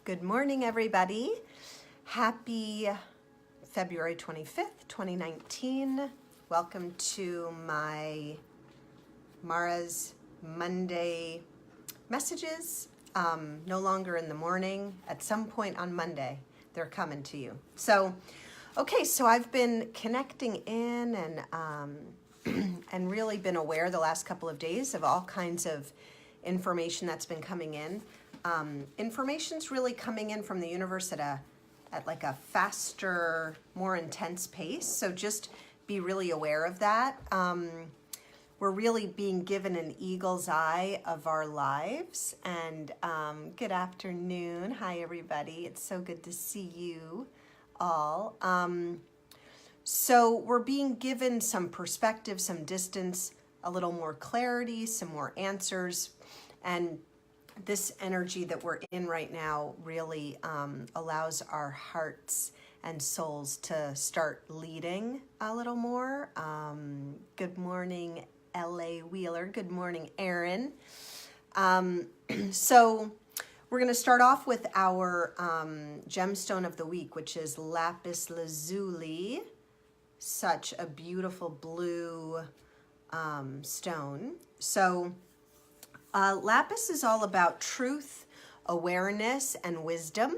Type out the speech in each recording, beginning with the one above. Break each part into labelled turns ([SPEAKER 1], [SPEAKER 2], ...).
[SPEAKER 1] Good morning, everybody. Happy February 25th, 2019. Welcome to my Mara's Monday messages. No longer in the morning. At some point on Monday, they're coming to you. So I've been connecting in and really been aware the last couple of days of all kinds of information that's been coming in. Information's really coming in from the universe at like a faster, more intense pace. So just be really aware of that. We're really being given an eagle's eye of our lives. And good afternoon. Hi, everybody. It's so good to see you all. So we're being given some perspective, some distance, a little more clarity, some more answers. And this energy that we're in right now really allows our hearts and souls to start leading a little more. Good morning, L.A. Wheeler. Good morning, Aaron. So we're going to start off with our gemstone of the week, which is Lapis Lazuli. Such a beautiful blue stone. So Lapis is all about truth, awareness, and wisdom.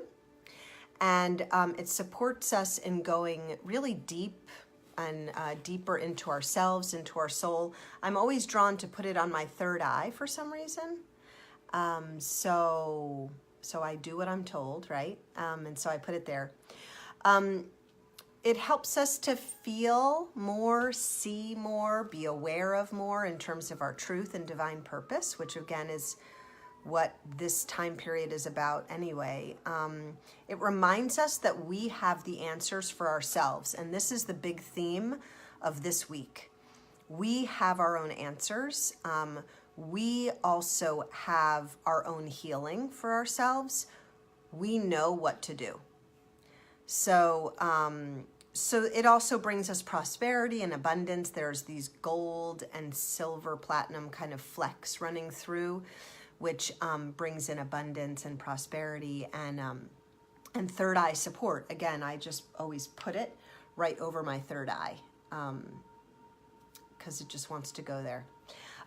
[SPEAKER 1] And it supports us in going really deep and deeper into ourselves, into our soul. I'm always drawn to put it on my third eye for some reason. So I do what I'm told, right? And so I put it there. It helps us to feel more, see more, be aware of more in terms of our truth and divine purpose, which again is what this time period is about anyway. It reminds us that we have the answers for ourselves, and this is the big theme of this week. We have our own answers. We also have our own healing for ourselves. We know what to do. So it also brings us prosperity and abundance. There's these gold and silver, platinum kind of flecks running through, which brings in abundance and prosperity and third eye support. Again, I just always put it right over my third eye because it just wants to go there.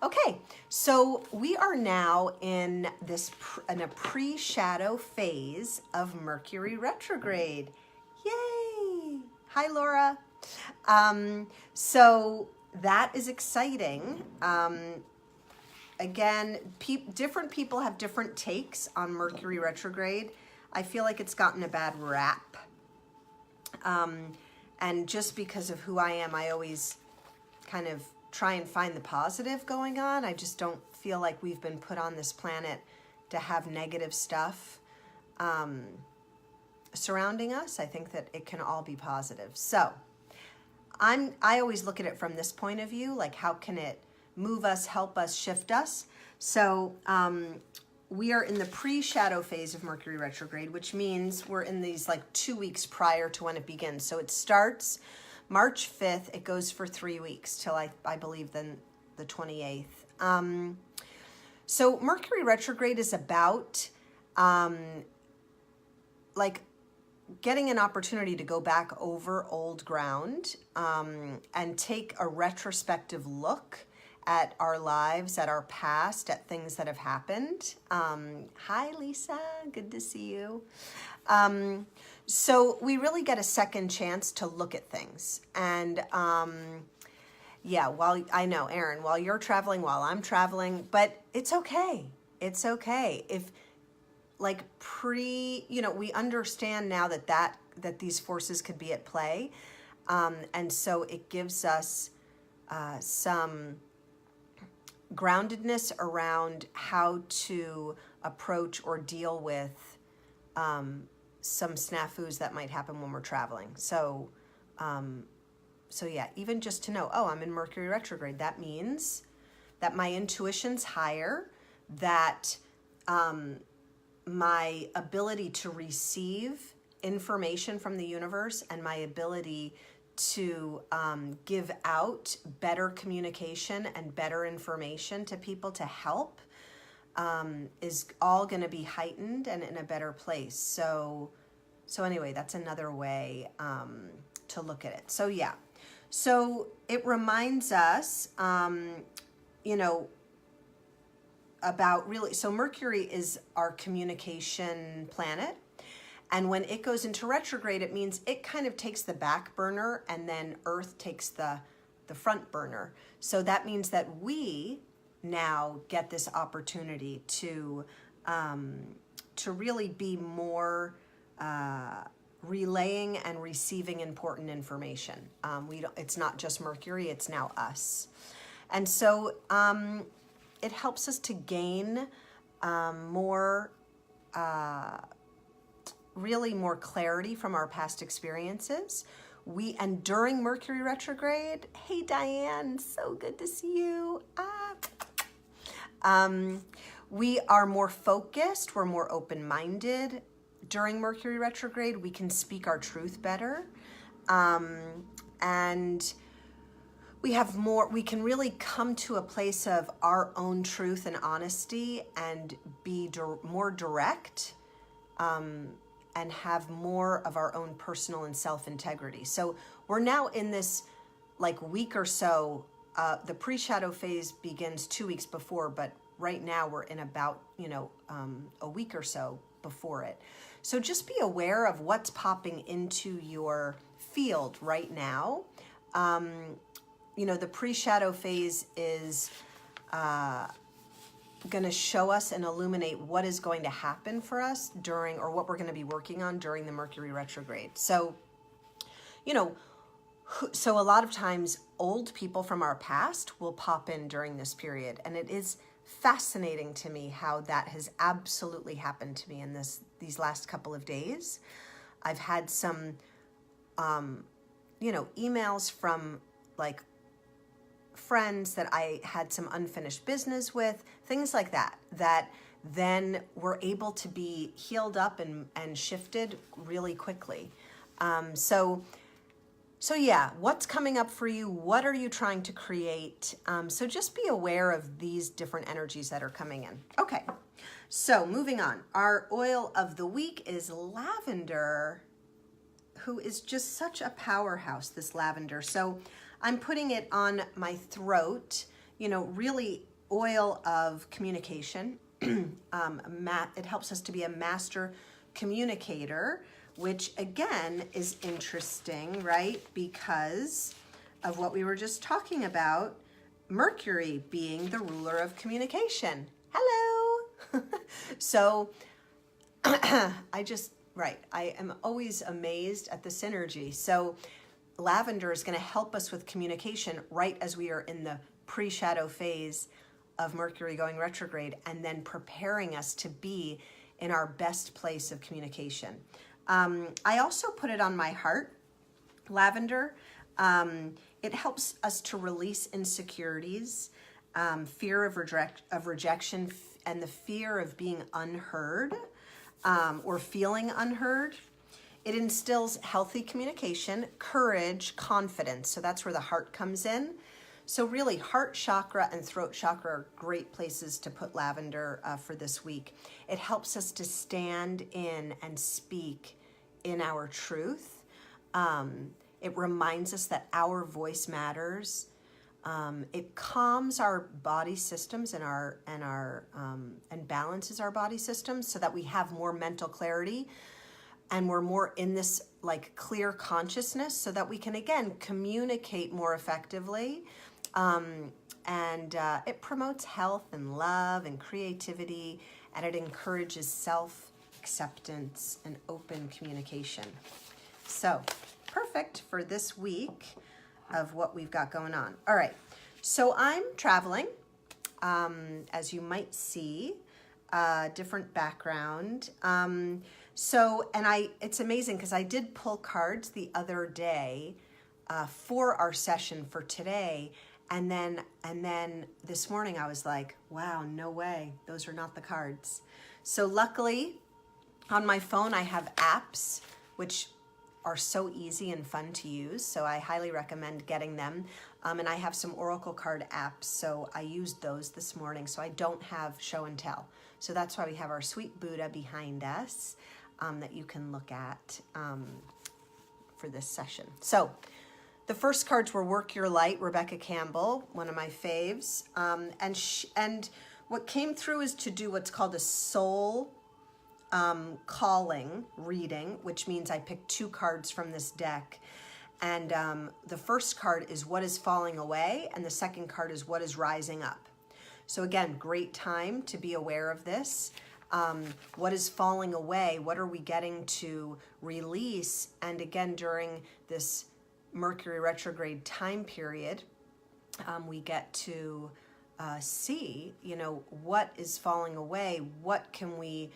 [SPEAKER 1] Okay, so we are now in a pre-shadow phase of Mercury Retrograde. Yay! Hi, Laura. So that is exciting. Again, different people have different takes on Mercury Retrograde. I feel like it's gotten a bad rap. And just because of who I am, I always kind of try and find the positive going on. I just don't feel like we've been put on this planet to have negative stuff surrounding us. I think that it can all be positive. So I always look at it from this point of view, like how can it move us, help us, shift us? So we are in the pre-shadow phase of Mercury Retrograde, which means we're in these like 2 weeks prior to when it begins. So it starts March 5th. It goes for 3 weeks till I believe then the 28th. So Mercury Retrograde is about like getting an opportunity to go back over old ground and take a retrospective look at our lives, at our past, at things that have happened. Hi, Lisa. Good to see you. So we really get a second chance to look at things. And yeah, I know, Aaron, while you're traveling, while I'm traveling, but it's okay. It's okay. If like we understand now that these forces could be at play. And so it gives us some groundedness around how to approach or deal with some snafus that might happen when we're traveling. So yeah, even just to know, I'm in Mercury Retrograde, that means that my intuition's higher, that my ability to receive information from the universe and my ability to give out better communication and better information to people to help is all going to be heightened and in a better place. So anyway, that's another way to look at it. So yeah, so it reminds us, about really, so Mercury is our communication planet. And when it goes into retrograde, it means it kind of takes the back burner and then Earth takes the front burner. So that means that we now get this opportunity to really be more relaying and receiving important information. It's not just Mercury, it's now us. And so it helps us to gain more clarity from our past experiences. And during Mercury retrograde, hey Diane, so good to see you. We are more focused, we're more open-minded. During Mercury retrograde, we can speak our truth better. And we can really come to a place of our own truth and honesty and be more direct, and have more of our own personal and self-integrity. So we're now in this week or so. The pre-shadow phase begins 2 weeks before, but right now we're in about, a week or so before it. So just be aware of what's popping into your field right now. The pre-shadow phase is going to show us and illuminate what is going to happen for us during, or what we're going to be working on during the Mercury retrograde. So, so a lot of times old people from our past will pop in during this period. And it is fascinating to me how that has absolutely happened to me in these last couple of days. I've had some, emails from friends that I had some unfinished business with, things like that then were able to be healed up and shifted really quickly. So yeah, what's coming up for you? What are you trying to create? So just be aware of these different energies that are coming in. Okay, so moving on. Our oil of the week is lavender, who is just such a powerhouse, this lavender. So I'm putting it on my throat, really oil of communication. It helps us to be a master communicator, which again is interesting, right? Because of what we were just talking about, Mercury being the ruler of communication. Hello. So I am always amazed at the synergy. So lavender is going to help us with communication right as we are in the pre-shadow phase of Mercury going retrograde, and then preparing us to be in our best place of communication. I also put it on my heart, lavender. It helps us to release insecurities, fear of rejection, and the fear of being unheard, or feeling unheard. It instills healthy communication, courage, confidence. So that's where the heart comes in. So really, heart chakra and throat chakra are great places to put lavender for this week. It helps us to stand in and speak in our truth. It reminds us that our voice matters. It calms our body systems and balances our body systems so that we have more mental clarity. And we're more in this clear consciousness so that we can, again, communicate more effectively. It promotes health and love and creativity, and it encourages self-acceptance and open communication. So perfect for this week of what we've got going on. All right. So I'm traveling, as you might see, different background. It's amazing because I did pull cards the other day for our session for today, and then this morning I was like, wow, no way, those are not the cards. So luckily, on my phone I have apps which are so easy and fun to use, so I highly recommend getting them. And I have some oracle card apps, so I used those this morning, so I don't have show and tell. So that's why we have our sweet Buddha behind us that you can look at for this session. So the first cards were Work Your Light, Rebecca Campbell, one of my faves. And what came through is to do what's called a soul calling reading, which means I picked 2 cards from this deck. And the first card is what is falling away, and the second card is what is rising up. So again, great time to be aware of this. What is falling away? What are we getting to release? And again, during this Mercury retrograde time period, we get to see, what is falling away? What can we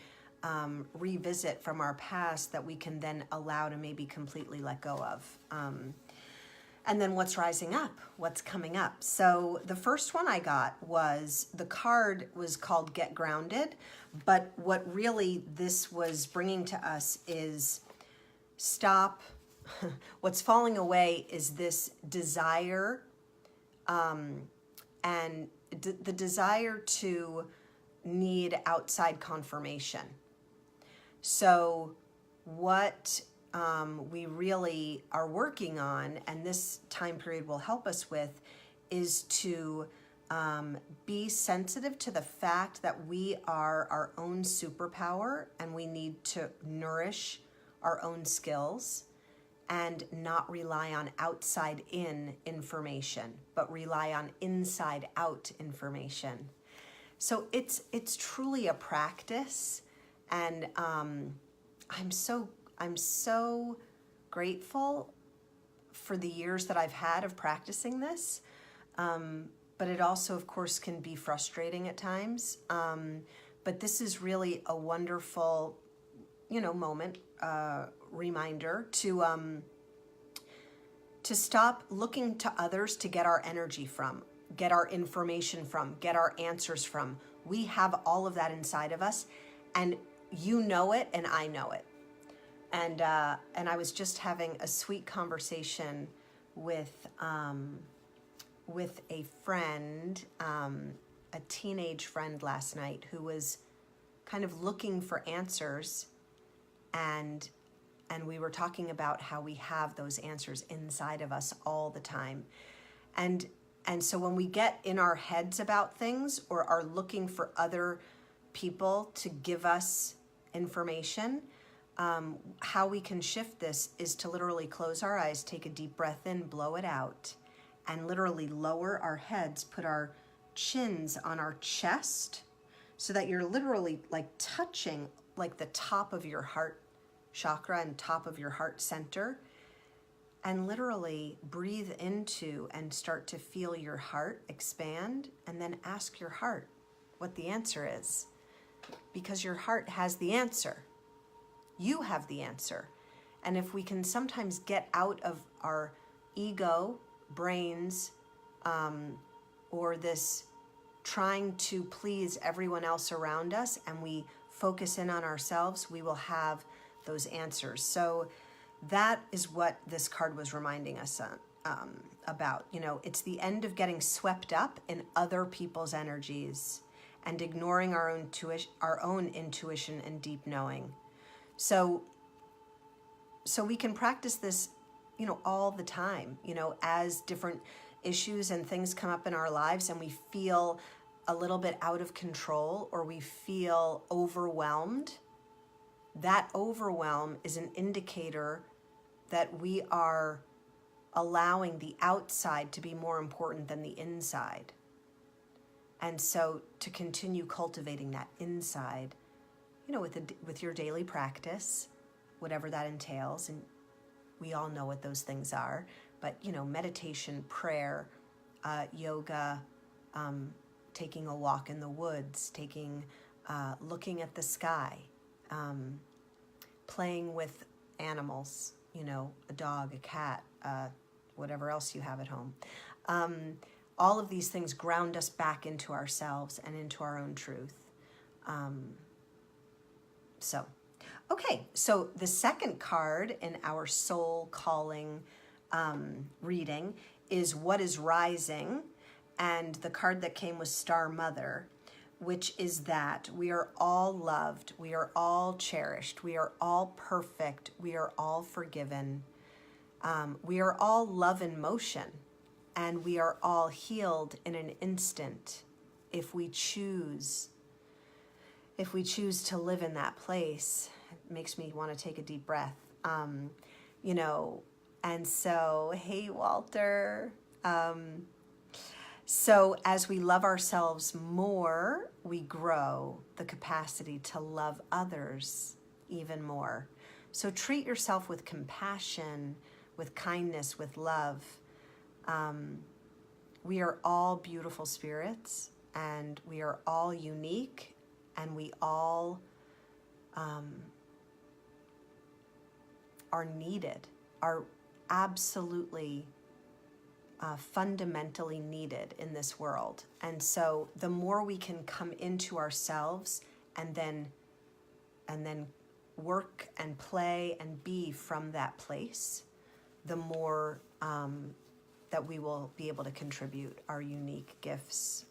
[SPEAKER 1] revisit from our past that we can then allow to maybe completely let go of? And then what's rising up? What's coming up? So the first one I got the card was called Get Grounded, but what really this was bringing to us is stop. What's falling away is this desire and the desire to need outside confirmation. So what we really are working on, and this time period will help us with, is to be sensitive to the fact that we are our own superpower and we need to nourish our own skills and not rely on outside in information, but rely on inside out information. So it's truly a practice, and I'm so grateful for the years that I've had of practicing this. But it also, of course, can be frustrating at times. But this is really a wonderful, moment, reminder to stop looking to others to get our energy from, get our information from, get our answers from. We have all of that inside of us, and you know it, and I know it. And I was just having a sweet conversation with a friend, a teenage friend last night, who was kind of looking for answers, and we were talking about how we have those answers inside of us all the time. And so when we get in our heads about things or are looking for other people to give us information, how we can shift this is to literally close our eyes, take a deep breath in, blow it out, and literally lower our heads, put our chins on our chest so that you're literally like touching like the top of your heart chakra and top of your heart center, and literally breathe into and start to feel your heart expand, and then ask your heart what the answer is, because your heart has the answer. You have the answer. And if we can sometimes get out of our ego, brains, or this trying to please everyone else around us, and we focus in on ourselves, we will have those answers. So that is what this card was reminding us about. It's the end of getting swept up in other people's energies and ignoring our own intuition and deep knowing. So we can practice this, all the time, as different issues and things come up in our lives and we feel a little bit out of control or we feel overwhelmed. That overwhelm is an indicator that we are allowing the outside to be more important than the inside. And so to continue cultivating that inside, with your daily practice, whatever that entails, and we all know what those things are, but, meditation, prayer, yoga, taking a walk in the woods, looking at the sky, playing with animals, a dog, a cat, whatever else you have at home. All of these things ground us back into ourselves and into our own truth. Okay, so the second card in our soul calling reading is What is Rising, and the card that came was Star Mother, which is that we are all loved, we are all cherished, we are all perfect, we are all forgiven, we are all love in motion, and we are all healed in an instant if we choose to live in that place. It makes me want to take a deep breath. You know, and so, hey, Walter. So as we love ourselves more, we grow the capacity to love others even more. So treat yourself with compassion, with kindness, with love. We are all beautiful spirits, and we are all unique, and we all are needed, are absolutely fundamentally needed in this world. And so the more we can come into ourselves and then work and play and be from that place, the more that we will be able to contribute our unique gifts.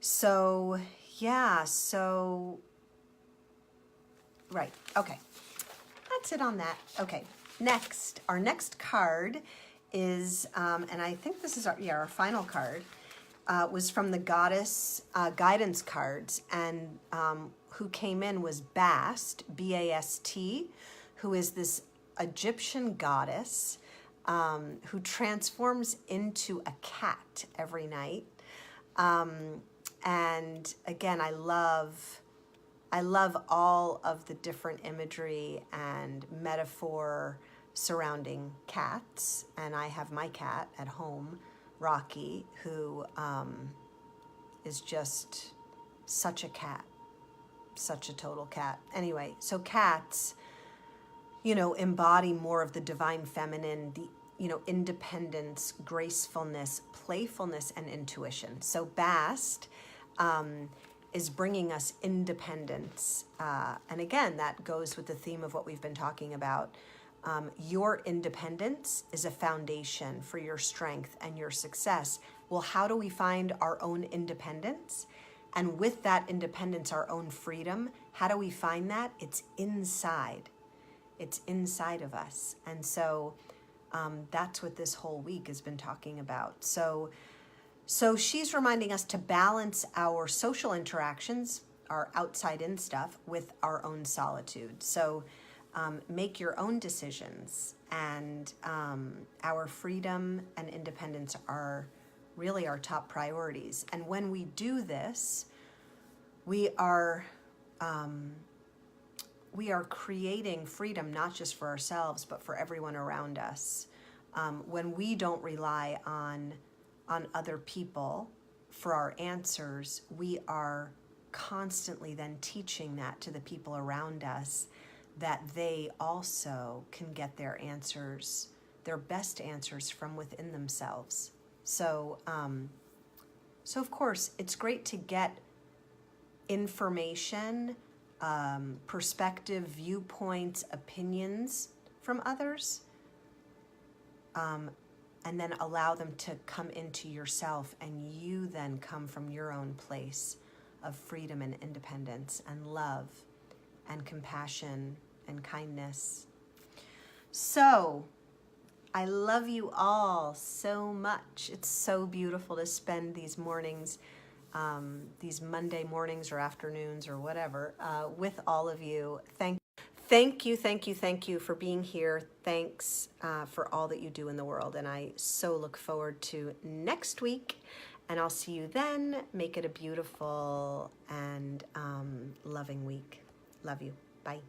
[SPEAKER 1] So right, okay. That's it on that. Okay, next, our next card is, and I think this is our final card, was from the Goddess Guidance cards, and who came in was Bast, B-A-S-T, who is this Egyptian goddess who transforms into a cat every night. And again, I love all of the different imagery and metaphor surrounding cats. And I have my cat at home, Rocky, who is just such a cat, such a total cat. Anyway, so cats, you know, embody more of the divine feminine, the, you know, independence, gracefulness, playfulness, and intuition. So Bast is bringing us independence. And again, that goes with the theme of what we've been talking about. Your independence is a foundation for your strength and your success. Well, how do we find our own independence? And with that independence, our own freedom, how do we find that? It's inside. It's inside of us. And so that's what this whole week has been talking about. So she's reminding us to balance our social interactions, our outside-in stuff, with our own solitude. So make your own decisions, and our freedom and independence are really our top priorities. And when we do this, we are creating freedom, not just for ourselves, but for everyone around us. When we don't rely on other people for our answers, we are constantly then teaching that to the people around us, that they also can get their answers, their best answers, from within themselves. So of course, it's great to get information, perspective, viewpoints, opinions from others, and then allow them to come into yourself, and you then come from your own place of freedom and independence and love and compassion and kindness. So I love you all so much. It's so beautiful to spend these mornings, these Monday mornings or afternoons or whatever, with all of you. Thank you for being here. Thanks for all that you do in the world. And I so look forward to next week. And I'll see you then. Make it a beautiful and loving week. Love you. Bye.